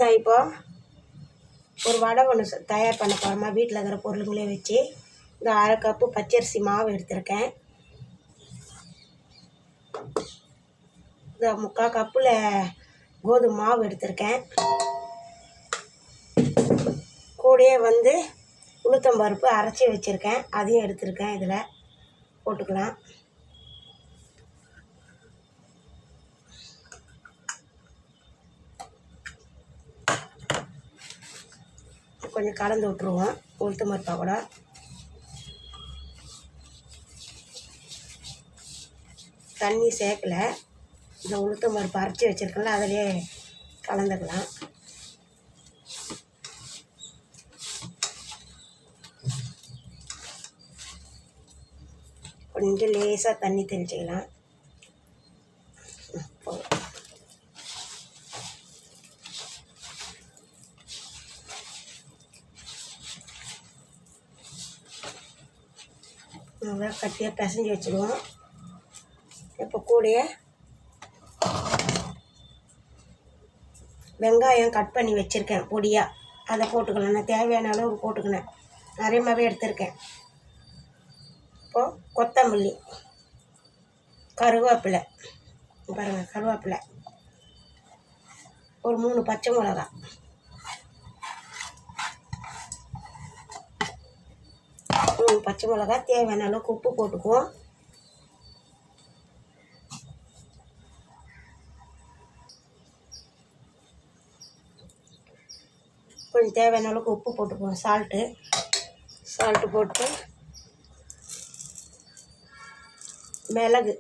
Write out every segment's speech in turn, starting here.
நான் இப்போ ஒரு வடை ஒன்று தயார் பண்ண போகிறோமா. வீட்டில் இருக்கிற பொருளுங்களே வச்சு இந்த 1/2 கப்பு பச்சரிசி மாவு எடுத்திருக்கேன். இந்த 3/4 கப்பில் கோதுமை மாவு எடுத்திருக்கேன். கூடயே உளுத்தம்பருப்பு அரைச்சி வச்சுருக்கேன், அதையும் எடுத்திருக்கேன். இதில் போட்டுக்கலாம். கொஞ்சம் கலந்து விட்ருவோம் உளுத்தம்பருப்பா கூட. தண்ணி சேர்க்கலை. இந்த உளுத்தம்பருப்பு அரைச்சி வச்சுருக்கல அதிலே கலந்துக்கலாம். கொஞ்சம் லேசாக தண்ணி தெளிச்சிக்கலாம். நல்லா கட்டியாக பிசைஞ்சு வச்சுடுவோம். இப்போ கூடயே வெங்காயம் கட் பண்ணி வச்சுருக்கேன் பொடியாக, அதை போட்டுக்கலாம். நான் தேவையான அளவு போட்டுக்கினேன், நிறையமாகவே எடுத்திருக்கேன். இப்போது கொத்தமல்லி, கருவேப்பிலை பாருங்கள், கருவேப்பிலை ஒரு 3 பச்சை மிளகா, பச்சை மிளகா, தேவையான அளவுக்கு உப்பு போட்டுக்குவோம். கொஞ்சம் தேவையான அளவுக்கு உப்பு போட்டுக்குவோம். சால்ட்டு போட்டு மிளகு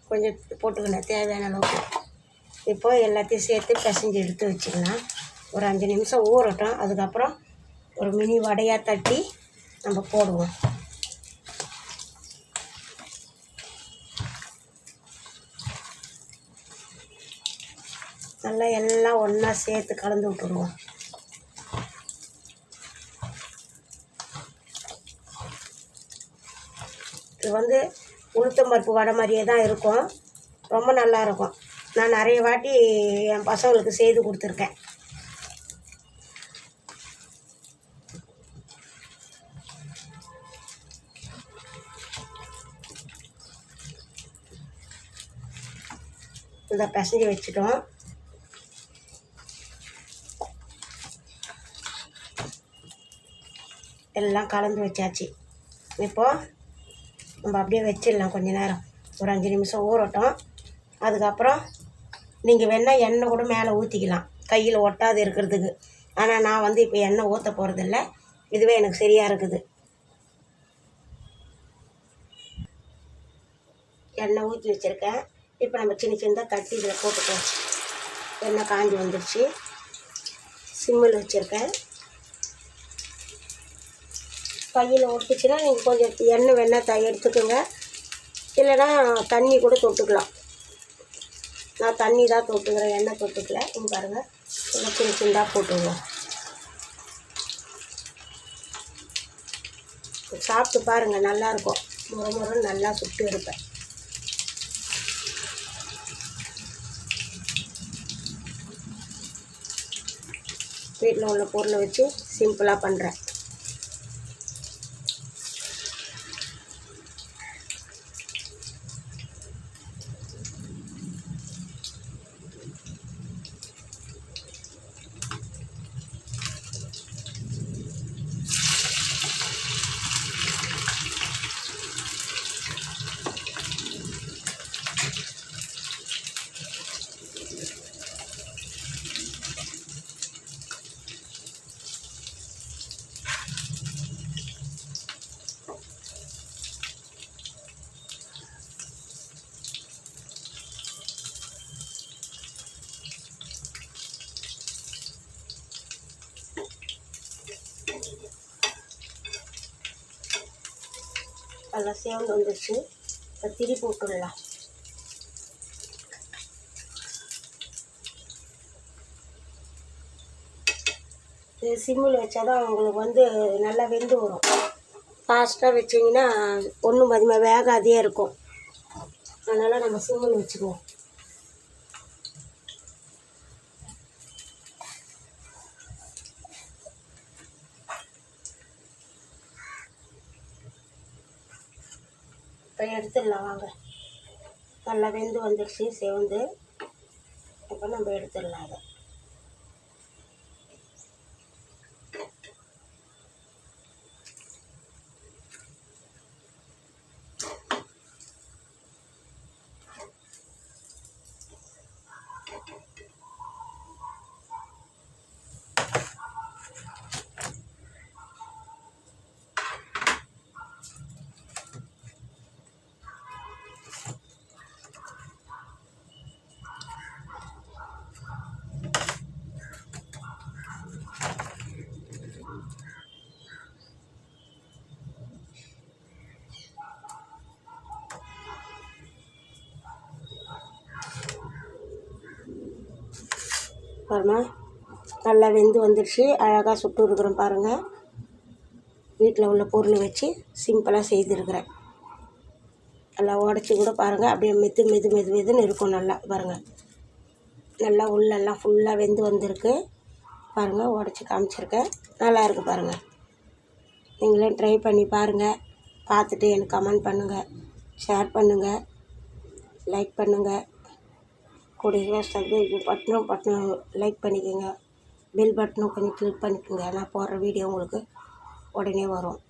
கொஞ்சம் போட்டுக்கணும் தேவையான அளவுக்கு. இப்போ எல்லாத்தையும் சேர்த்து பிசைஞ்சு எடுத்து வச்சுக்கலாம். ஒரு 5 நிமிஷம் ஊறட்டும். அதுக்கப்புறம் ஒரு மினி வடையாக தட்டி நம்ம போடுவோம். நல்லா எல்லாம் ஒன்றா சேர்த்து கலந்து விட்டுடுவோம். இது உளுத்தம்பருப்பு வடை மாதிரியே தான் இருக்கும், ரொம்ப நல்லாயிருக்கும். நான் நிறைய வாட்டி என் பசங்களுக்கு செய்து கொடுத்துருக்கேன். இதை பிசைஞ்சு வச்சுட்டோம். எல்லாம் கலந்து வச்சாச்சு. இப்போது நம்ம அப்படியே வச்சிடலாம் கொஞ்ச நேரம், ஒரு 5 நிமிஷம் ஊறட்டும். அதுக்கப்புறம் நீங்கள் வேணால் எண்ணெய் கூட மேலே ஊற்றிக்கலாம், கையில் ஒட்டாது இருக்கிறதுக்கு. ஆனால் நான் இப்போ எண்ணெய் ஊற்ற போகிறதில்ல, இதுவே எனக்கு சரியாக இருக்குது. எண்ணெய் ஊற்றி வச்சுருக்கேன். இப்போ நம்ம சின்ன சின்னதாக தட்டி இதில் போட்டுக்கலாம். எண்ணெய் காஞ்சி வந்துடுச்சு. சிம்மில் வச்சுருக்கேன். கையில் ஒட்டுச்சுன்னா நீங்கள் கொஞ்சம் எண்ணெய் வேணால் எடுத்துக்கோங்க, இல்லைன்னா தண்ணி கூட தொட்டுக்கலாம். நான் தண்ணி தான் தொட்டுக்கிறேன், எண்ணெய் தொட்டுக்கல. இங்கே பாருங்கள், கொஞ்சம் சின்ன சின்னதாக போட்டுருவோம். சாப்பிட்டு பாருங்கள், நல்லாயிருக்கும். முறை நல்லா சுட்டு எடுப்பேன். வீட்டில் உள்ள பொருளை வச்சு சிம்பிளாக பண்ணுறேன். நல்லா சேவந்து வந்துடுச்சு. இப்போ திருப்பி விட்டுடலாம். இது சிம்மில் வச்சா தான் உங்களுக்கு நல்லா வெந்து வரும். ஃபாஸ்ட்டாக வச்சிங்கன்னா ஒன்றும் அதிகமாக வேகாதே இருக்கும். அதனால் நம்ம சிம்மில் வச்சுக்குவோம். இப்போ எடுத்துடலாம் வாங்க. நல்லா வெந்து வந்துடுச்சு செவந்து. இப்போ நம்ம எடுத்துடலாம் அதை. பாருங்க நல்லா வெந்து வந்துடுச்சு. அழகாக சுட்டு இருக்கிறோம் பாருங்கள். வீட்டில் உள்ள பொருள் வச்சு சிம்பிளாக செய்திருக்கிறேன். நல்லா உடச்சி கூட பாருங்கள். அப்படியே மெதுன்னு இருக்கும். நல்லா பாருங்கள், நல்லா உள்ளெல்லாம் ஃபுல்லாக வெந்து வந்திருக்கு பாருங்கள். உடச்சி காமிச்சிருக்கேன். நல்லா இருக்குது பாருங்கள். நீங்களே ட்ரை பண்ணி பாருங்கள். பார்த்துட்டு எனக்கு கமெண்ட் பண்ணுங்கள், ஷேர் பண்ணுங்கள், லைக் பண்ணுங்கள். கூடிய சப்ஸ்கிரைப் பட்டனும் லைக் பண்ணிக்கோங்க. பெல் பட்டனும் கொஞ்சம் கிளிக் பண்ணிக்கோங்க. நான் போடுற வீடியோ உங்களுக்கு உடனே வரும்.